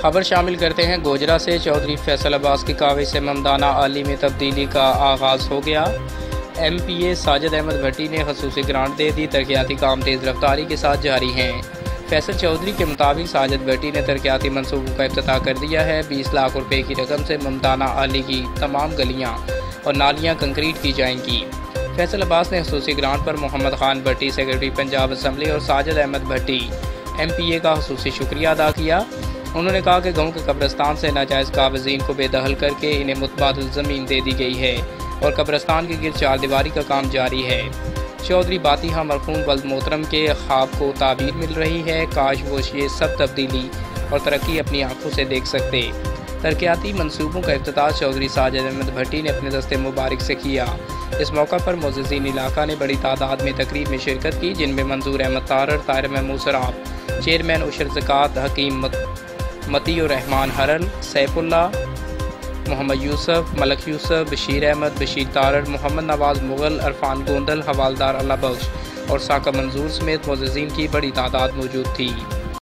खबर शामिल करते हैं गोजरा से। चौधरी फैसल अब्बास की काविश से ममदाना आली में तब्दीली का आगाज़ हो गया। MPA साजिद अहमद भट्टी ने खसूसी ग्रांट दे दी। तरक्याती काम तेज़ रफ्तारी के साथ जारी हैं। फैसल चौधरी के मुताबिक साजिद भट्टी ने तरक्याती मनसूबों का इफ्तिताह कर दिया है। 20 लाख रुपए की रकम से ममदाना आली की तमाम गलियाँ और नालियाँ कंक्रीट की जाएंगी। फैसल अब्बास ने खसूसी ग्रांट पर मोहम्मद खान भट्टी सेक्रेटरी पंजाब असम्बली और साजिद अहमद भट्टी MPA का खसूसी शुक्रिया अदा किया। उन्होंने कहा कि गांव के कब्रिस्तान से नाजायज़ काबिज़ीन को बेदखल करके इन्हें मुतबादिल ज़मीन दे दी गई है और कब्रिस्तान के गिर्द चारदीवारी का काम जारी है। चौधरी बातिहा मरहूम वल्द मोहतरम के ख्वाब को ताबीर मिल रही है। काश वो ये सब तब्दीली और तरक्की अपनी आंखों से देख सकते। तरक्याती मनसूबों का इफ्तिताह चौधरी साजिद अहमद भट्टी ने अपने दस्ते मुबारक से किया। इस मौका पर मोअज़्ज़िज़ीन इलाका ने बड़ी तादाद में तकरीब में शिरकत की, जिनमें मंजूर अहमद तारर, ताहिर महमूद सराफ, चेयरमैन उशर ज़कात, हकीम मतीउर रहमान हरल, सैफुल्लाह, मोहम्मद यूसुफ, मलक यूसुफ, बशीर अहमद, बशीर तारर, मोहम्मद नवाज़ मुग़ल, अरफान गोंदल, हवालदार अल्लाह बख्श और साका मंजूर समेत मोअज़्ज़िज़ीन की बड़ी तादाद मौजूद थी।